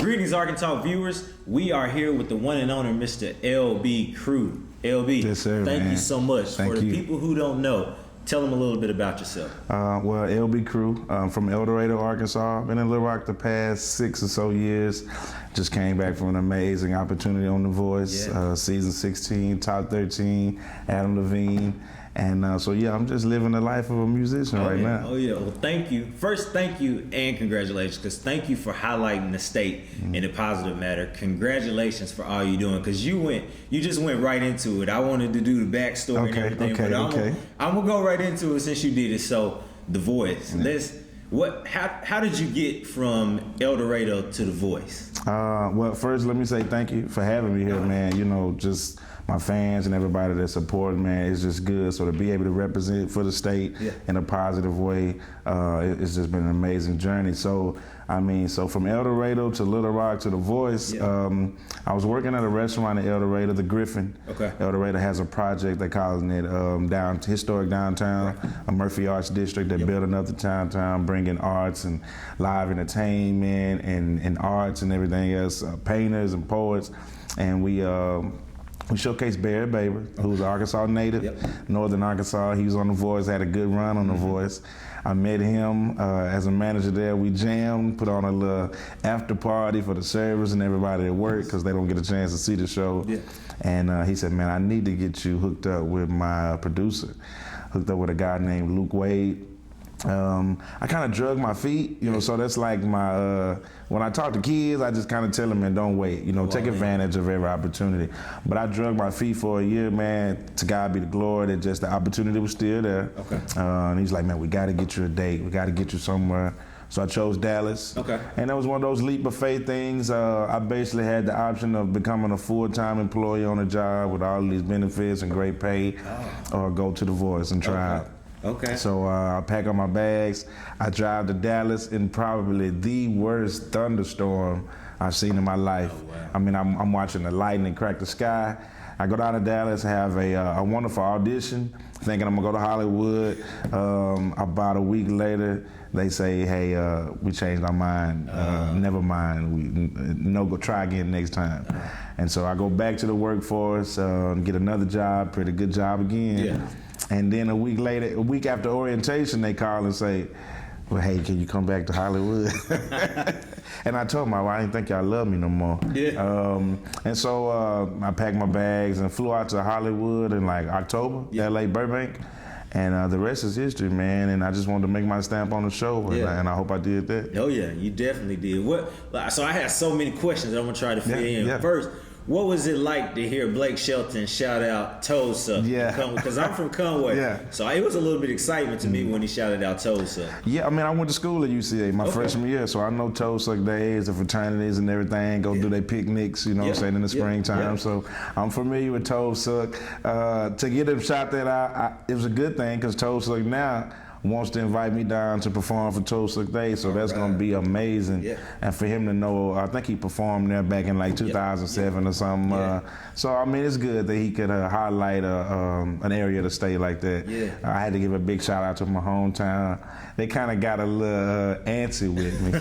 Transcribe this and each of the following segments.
Greetings, ArkanTalk viewers. We are here with the one and only Mr. LB Crew. LB, yes, sir, thank you so much. Thank For the you. people who don't know, tell them a little bit about yourself. Well, LB Crew, from El Dorado, Arkansas. Been in Little Rock the past 6 or so years. Just came back from an amazing opportunity on The Voice, season 16, top 13, Adam Levine. And so, yeah, I'm just living the life of a musician now. Oh, yeah. Well, thank you. First, thank you and congratulations, because thank you for highlighting the state in a positive matter. Congratulations for all you're doing, because you just went right into it. I wanted to do the backstory and everything, but I'm going to go right into it since you did it. So, The Voice. How did you get from El Dorado to The Voice? Well, first, let me say thank you for having me here, man. You know, just my fans and everybody that support, man, it's just good. So to be able to represent for the state in a positive way, it's just been an amazing journey. So, I mean, from El Dorado to Little Rock to The Voice, I was working at a restaurant in El Dorado, the Griffin. Okay. El Dorado has a project, they calling it historic downtown, a Murphy Arts District. They're building up the downtown, bringing arts and live entertainment and arts and everything else, painters and poets. And we showcased Barry Baber, who's an Arkansas native, Northern Arkansas. He was on The Voice, had a good run on The Voice. I met him as a manager there. We jammed, put on a little after party for the servers and everybody at work because they don't get a chance to see the show. And he said, man, I need to get you hooked up with my producer. Hooked up with a guy named Luke Wade. I kind of drug my feet, you know, so that's like my, when I talk to kids, I just kind of tell them, man, don't wait, you know, take advantage of every opportunity. But I drug my feet for a year, man, to God be the glory that just the opportunity was still there. And he's like, man, we got to get you a date. We got to get you somewhere. So I chose Dallas. And that was one of those leap of faith things. I basically had the option of becoming a full-time employee on a job with all of these benefits and great pay, or go to The Voice and try out. So I pack up my bags. I drive to Dallas in probably the worst thunderstorm I've seen in my life. I mean, I'm watching the lightning crack the sky. I go down to Dallas, have a wonderful audition, thinking I'm gonna go to Hollywood. About a week later, they say, hey, we changed our mind. Never mind. Go try again next time. And so I go back to the workforce, get another job, pretty good job again. And then a week after orientation, they call and say, well, hey, can you come back to Hollywood? And I told them, I didn't think y'all love me no more. And so I packed my bags and flew out to Hollywood in like October, LA, Burbank. And the rest is history, man. And I just wanted to make my stamp on the show, and I hope I did that. Oh yeah, you definitely did. So I had so many questions that I'm gonna try to fit in. First, what was it like to hear Blake Shelton shout out Toe Suck? Because I'm from Conway. So it was a little bit of excitement to me when he shouted out Toe Suck. Yeah, I mean, I went to school at UCA my freshman year, so I know Toe Suck days, the fraternities and everything, go do their picnics, you know what I'm saying, in the springtime. So I'm familiar with Toe Suck. To get him shot that out, it was a good thing, because Toe Suck now wants to invite me down to perform for Toe Suck Day, so that's going to be amazing. And for him to know, I think he performed there back in like 2007 or something. So, I mean, it's good that he could highlight an area of the state like that. I had to give a big shout out to my hometown. They kind of got a little antsy with me.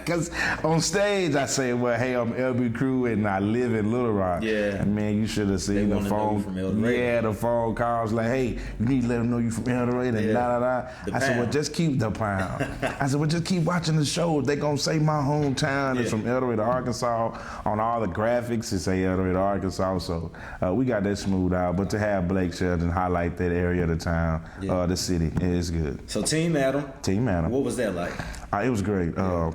Because on stage, I say, well, hey, I'm LB Crew and I live in Little Rock. And man, you should have seen the phone. The phone calls like, hey, you need to let them know you from El Dorado and da-da-da. I said, well, just keep the pound. I said, well, just keep watching the show. They gonna say my hometown is from El Dorado, Arkansas. On all the graphics, it say El Dorado, Arkansas. So we got that smoothed out. But to have Blake Shelton highlight that area of the town, the city, is good. So Team Adam. Team Adam. What was that like? It was great. A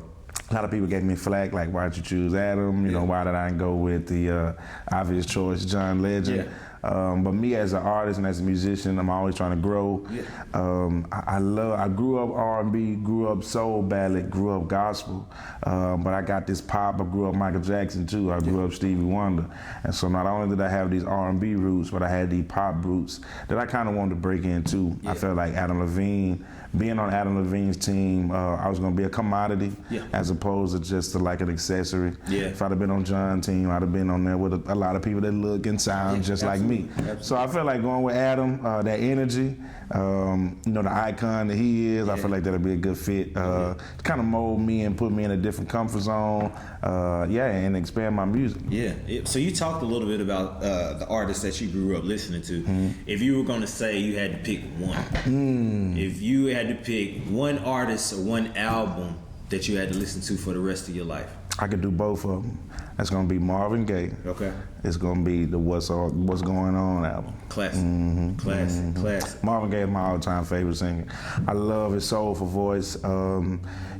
lot of people gave me flack, like, why'd you choose Adam? You know, why did I go with the obvious choice, John Legend? But me as an artist and as a musician, I'm always trying to grow. I grew up R&B, grew up soul ballad, grew up gospel, but I got this pop. I grew up Michael Jackson too. I grew up Stevie Wonder, and so not only did I have these R&B roots, but I had these pop roots that I kind of wanted to break into. I felt like Adam Levine, being on Adam Levine's team, I was going to be a commodity as opposed to just like an accessory. If I'd have been on John's team, I'd have been on there with a lot of people that look and sound just like me. me. So I feel like going with Adam, that energy, you know, the icon that he is, I feel like that'll be a good fit. Kind of mold me and put me in a different comfort zone, and expand my music. Yeah. So you talked a little bit about the artists that you grew up listening to. If you were going to say you had to pick one, if you had to pick one artist or one album that you had to listen to for the rest of your life, I could do both of them. That's gonna be Marvin Gaye. Okay. It's gonna be the What's Going On album. Classic. Classic. Marvin Gaye is my all-time favorite singer. I love his soulful voice.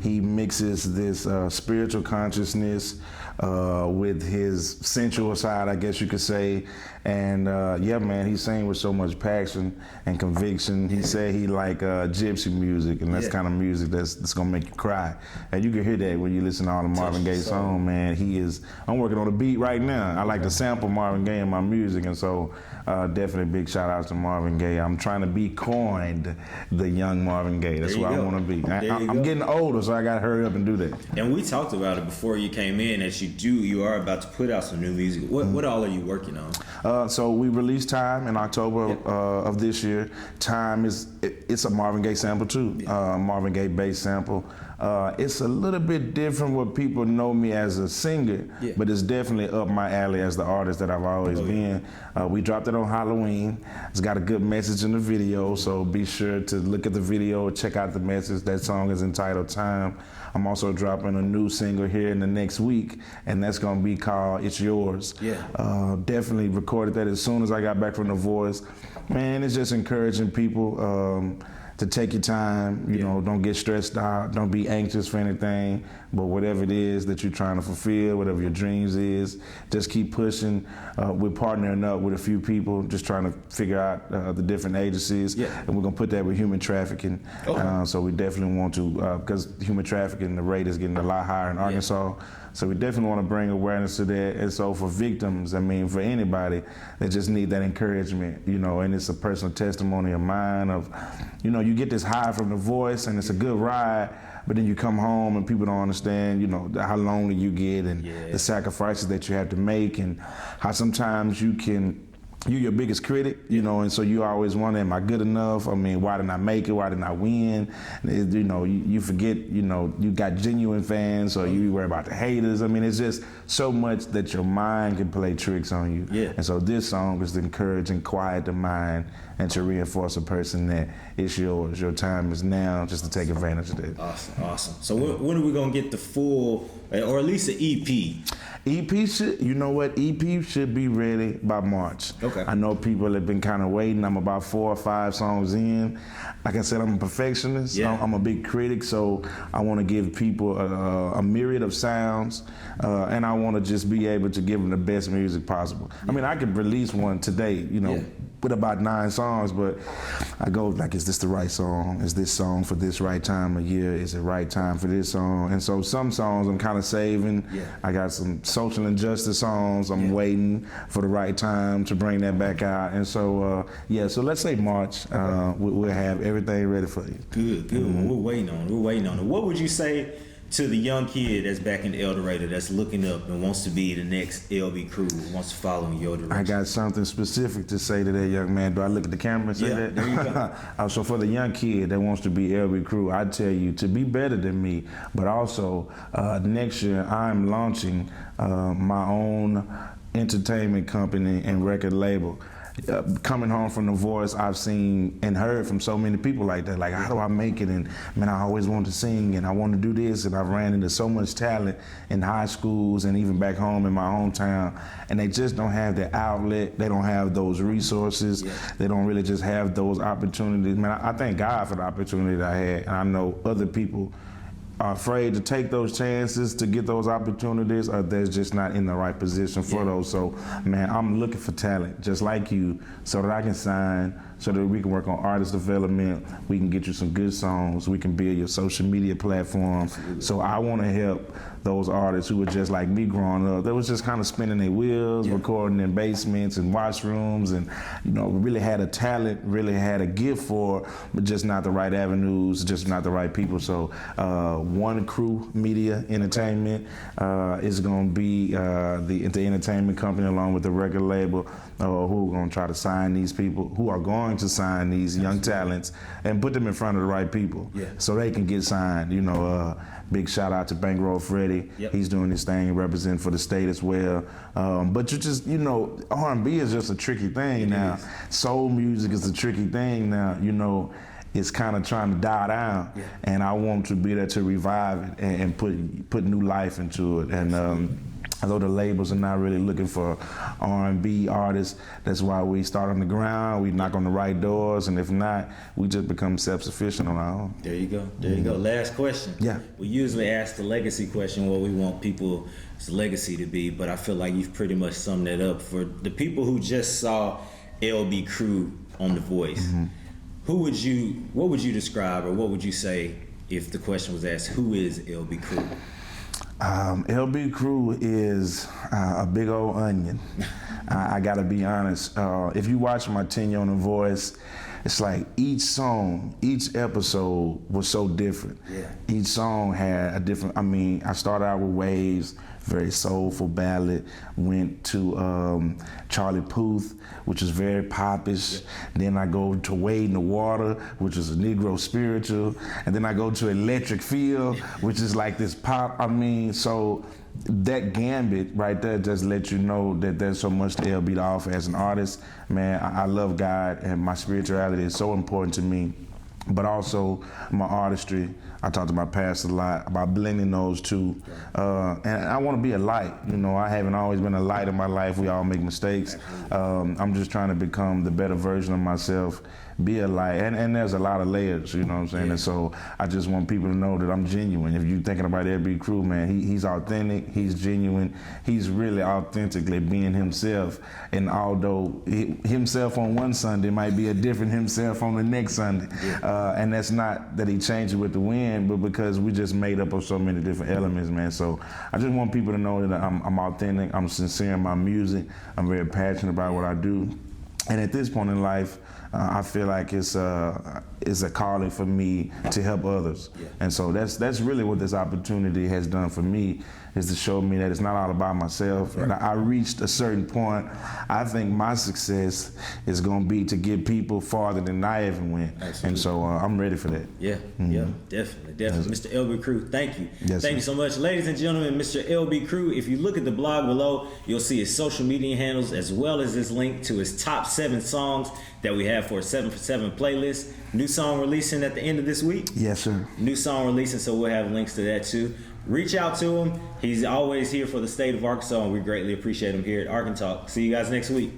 He mixes this spiritual consciousness with his sensual side, I guess you could say. And man, he sings with so much passion and conviction. He said he like gypsy music, and that's kind of music that's gonna make you cry. And you can hear that when you listen to all the Marvin Gaye songs, man. I'm working on a beat right now. I like to sample Marvin Gaye in my music, and so definitely big shout outs to Marvin Gaye. I'm trying to be coined the young Marvin Gaye. That's what I want to be. I'm getting older, so I got to hurry up and do that. And we talked about it before you came in, that you are about to put out some new music. What all are you working on? So we released Time in October of this year. Time it's a Marvin Gaye sample too, Marvin Gaye bass sample. It's a little bit different what people know me as a singer, but it's definitely up my alley as the artist that I've always been. We dropped it on Halloween. It's got a good message in the video, so be sure to look at the video, check out the message. That song is entitled Time. I'm also dropping a new single here in the next week, and that's gonna be called It's Yours. Definitely recorded that as soon as I got back from The Voice. Man, it's just encouraging people to take your time, you know, don't get stressed out, don't be anxious for anything, but whatever it is that you're trying to fulfill, whatever your dreams is, just keep pushing. We're partnering up with a few people, just trying to figure out the different agencies, and we're gonna put that with human trafficking. So we definitely want to, because human trafficking, the rate is getting a lot higher in Arkansas. So we definitely want to bring awareness to that. And so for victims, I mean, for anybody, they just need that encouragement, you know, and it's a personal testimony of mine of, you know, you get this high from The Voice and it's a good ride, but then you come home and people don't understand, you know, how lonely you get and the sacrifices that you have to make and how sometimes you're your biggest critic, you know, and so you always wonder, am I good enough? I mean, why didn't I make it? Why didn't I win? You know, you forget, you know, you got genuine fans, or you worry about the haters. I mean, it's just so much that your mind can play tricks on you. And so this song is to encourage and quiet the mind and to reinforce a person that it's yours. Your time is now, just to take advantage of that. Awesome. So when are we going to get the full, or at least an EP? EP should, you know what? EP should be ready by March. Okay. I know people have been kind of waiting. I'm about 4 or 5 songs in. Like I said, I'm a perfectionist. I'm a big critic, so I want to give people a myriad of sounds, and I want to just be able to give them the best music possible. I mean, I could release one today, you know, with about 9 songs, but I go like, is this the right song? Is this song for this right time of year? Is it right time for this song? And so some songs I'm kind of saving. I got some social injustice songs I'm waiting for the right time to bring that back out. And so, so let's say March, we'll have everything ready for you. Good. We're waiting on it. What would you say to the young kid that's back in El Dorado that's looking up and wants to be the next LB Crew, wants to follow in your direction? I got something specific to say to that young man. Do I look at the camera and say that? There you go. So for the young kid that wants to be LB Crew, I tell you to be better than me, but also next year I'm launching my own entertainment company and record label. Coming home from The Voice, I've seen and heard from so many people like that. Like, how do I make it? And man, I always wanted to sing and I want to do this. And I've ran into so much talent in high schools and even back home in my hometown. And they just don't have the outlet. They don't have those resources. They don't really just have those opportunities. Man, I thank God for the opportunity that I had. And I know other people are afraid to take those chances to get those opportunities, or they're just not in the right position for those. So, man, I'm looking for talent just like you so that I can sign so that we can work on artist development. We can get you some good songs. We can build your social media platform. Absolutely. So I want to help those artists who were just like me growing up. They was just kind of spinning their wheels, recording in basements and washrooms, and really had a talent, really had a gift for, but just not the right avenues, just not the right people. So One Crew Media Entertainment is going to be the entertainment company along with the record label who are going to try to sign these people, who are going to sign these young talents and put them in front of the right people so they can get signed. Big shout out to Bankroll Freddie. He's doing his thing, representing for the state as well. But you just, R&B is just a tricky thing now. Soul music is a tricky thing now. It's kind of trying to die down, and I want to be there to revive it and put new life into it. And although the labels are not really looking for R&B artists, that's why we start on the ground, we knock on the right doors, and if not, we just become self-sufficient on our own. There you go. There you go. Last question. Yeah. We usually ask the legacy question, what we want people's legacy to be, but I feel like you've pretty much summed that up. For the people who just saw LB Crew on The Voice, what would you describe, or what would you say if the question was asked, who is LB Crew? LB Crew is a big old onion. I gotta be honest. If you watch my tenure on The Voice, it's like each song, each episode was so different. Each song had a different, I started out with Waves, very soulful ballad, went to Charlie Puth, which is very popish. Then I go to Wade in the Water, which is a Negro spiritual. And then I go to Electric Feel, which is like this pop. So that gambit right there just lets you know that there's so much to LB to offer as an artist. Man, I love God, and my spirituality is so important to me. But also my artistry. I talk to my pastor a lot about blending those two. And I want to be a light. I haven't always been a light in my life. We all make mistakes. I'm just trying to become the better version of myself, be a light. And there's a lot of layers, you know what I'm saying? And so I just want people to know that I'm genuine. If you're thinking about LB Crew, man, he's authentic, he's genuine, he's really authentically being himself. And although himself on one Sunday might be a different himself on the next Sunday. And that's not that he changed it with the wind, but because we just made up of so many different elements, man. So I just want people to know that I'm authentic, I'm sincere in my music, I'm very passionate about what I do. And at this point in life, I feel like it's a calling for me to help others. And so that's really what this opportunity has done for me, is to show me that it's not all about myself. And I reached a certain point. I think my success is going to be to get people farther than I ever went. Absolutely. And so I'm ready for that. Yeah, definitely. Mr. LB Crew, thank you. Thank you so much. Ladies and gentlemen, Mr. LB Crew, if you look at the blog below, you'll see his social media handles as well as his link to his top 7 songs that we have for a 7 for 7 playlist. New song releasing at the end of this week. Yes, sir. New song releasing, so we'll have links to that too. Reach out to him. He's always here for the state of Arkansas, and we greatly appreciate him here at ArkanTalk. See you guys next week.